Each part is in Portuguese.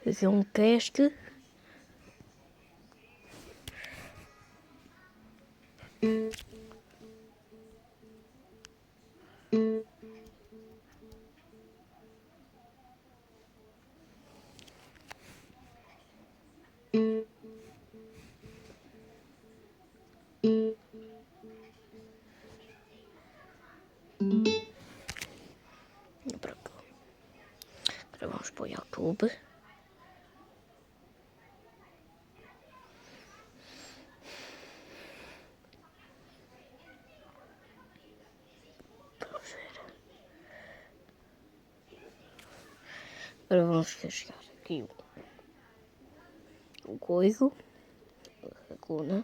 fazer um teste. Agora vamos para o YouTube. Agora vamos carregar aqui o coiso, a coluna.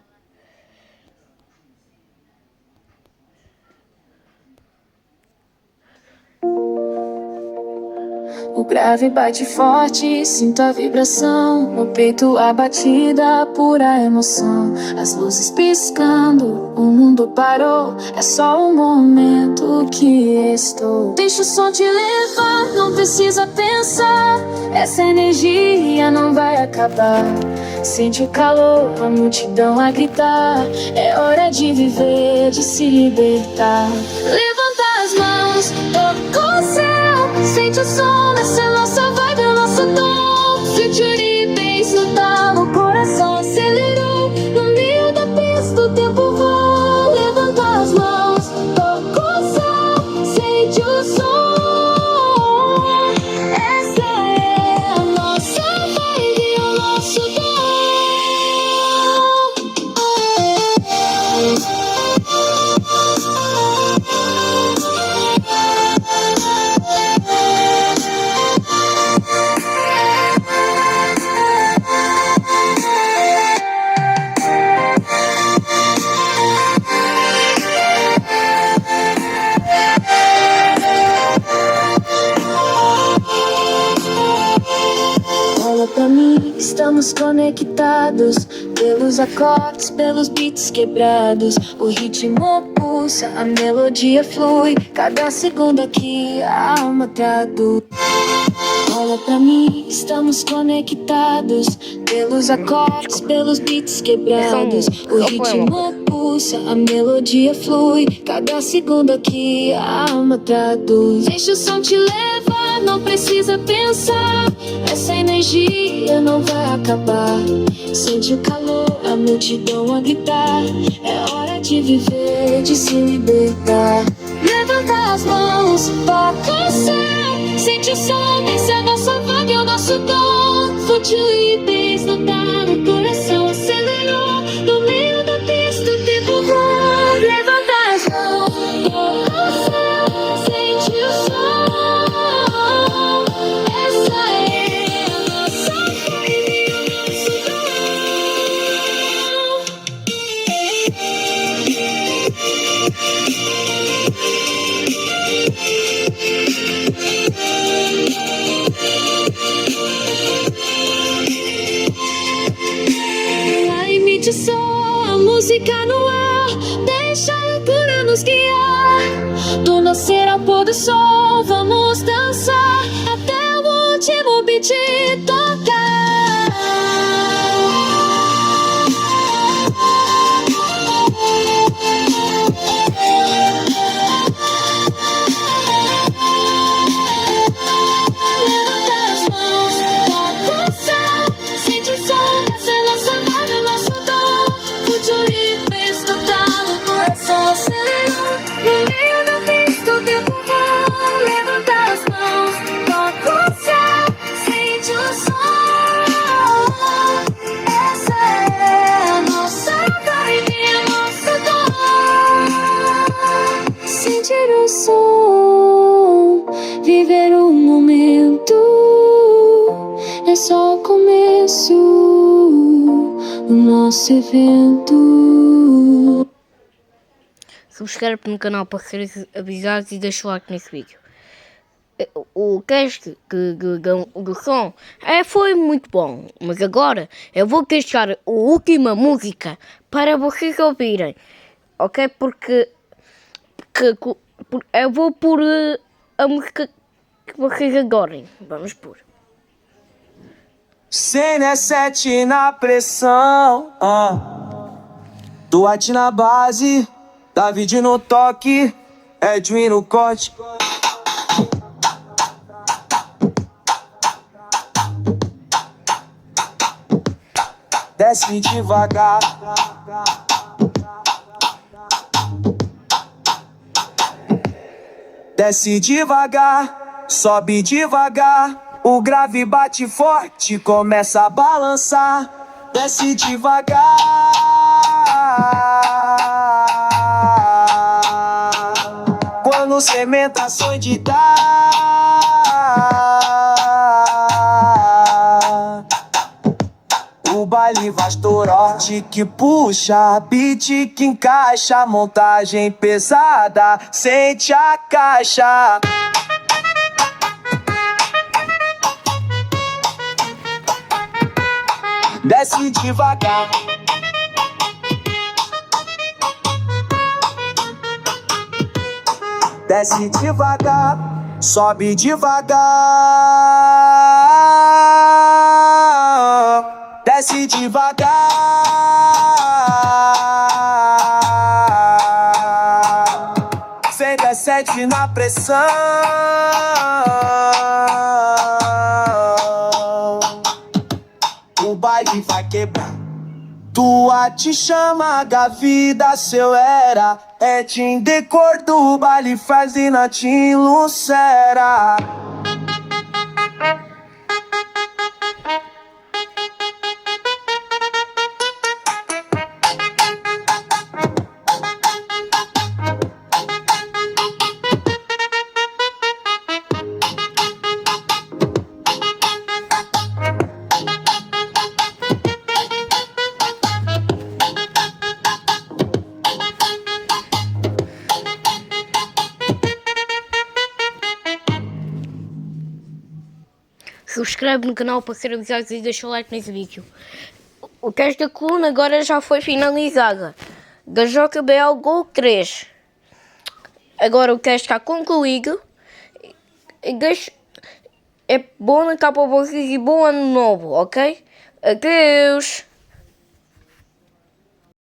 O grave bate forte, sinto a vibração. No peito a batida, pura emoção. As luzes piscando, o mundo parou. É só um momento que estou. Deixa o som te levar, não precisa pensar. Essa energia não vai acabar. Sente o calor, a multidão a gritar. É hora de viver, de se libertar. Levanta as mãos, toca o céu. Sente o som, essa é nossa vibe, é o nosso dom. Future Bass no talo, o coração acelerou. No meio da pista o tempo voa. Levanta as mãos, toca o céu. Sente o som. Essa é a nossa vibe, o nosso dom. Olha pra mim, estamos conectados pelos acordes, pelos beats quebrados. O ritmo pulsa, a melodia flui. Cada segundo aqui a alma traduz. Olha pra mim, estamos conectados pelos acordes, pelos beats quebrados. O ritmo pulsa, a melodia flui. Cada segundo aqui a alma traduz. Deixa o som te levar, não precisa pensar. Essa energia não vai acabar. Sente o calor, a multidão a gritar. É hora de viver, de se libertar. Levanta as mãos, toca o céu. Sente o som, essa é a nossa vibe, é o nosso dom. Future Bass no talo, o coração acelerou. No meio da pista o tempo voa. Levanta as mãos, toca o céu. Sente o som. Essa é a nossa vibe, o nosso dom. Lá emite o som, a música no ar. Deixa a loucura nos guiar. Do nascer ao pôr do sol, vamos dançar até o último beat tocar. Levanta as mãos, toca o céu. Sente o som, essa é nossa vibe, o nosso dom. Future Bass no talo, o coração acelerou. No meio da pista o tempo voa. Levanta as mãos, toca o céu. Sente o som. Essa é a nossa vibe, é nosso dom. Sentir o som, viver o momento. É só o começo do nosso evento. Subscreve no canal para ser avisado e deixa o like nesse vídeo. O cast do som foi muito bom, mas agora eu vou deixar a última música para vocês ouvirem, ok? Porque eu vou pôr a música que vocês adorem. Vamos pôr. CN7 na pressão, Duarte na base, David no toque, Edwin no corte. Desce devagar, desce devagar, sobe devagar. O grave bate forte, começa a balançar. Desce devagar. Quando cementações de dar, o baile vai estourar, que puxa, beat que encaixa, montagem pesada, sente a caixa. Desce devagar, desce devagar, sobe devagar, desce devagar. CN7 na pressão, o baile vai quebrar. Tua te chama, Gavida, seu era. É Tim decor do baile, faz e na Tim Lucera. Subscreve no canal para ser avisado e deixa o like nesse vídeo. O teste da coluna agora já foi finalizada. Gajoca BL Gol 3. Agora o teste está concluído. É bom na capa vocês e bom ano novo, ok? Adeus!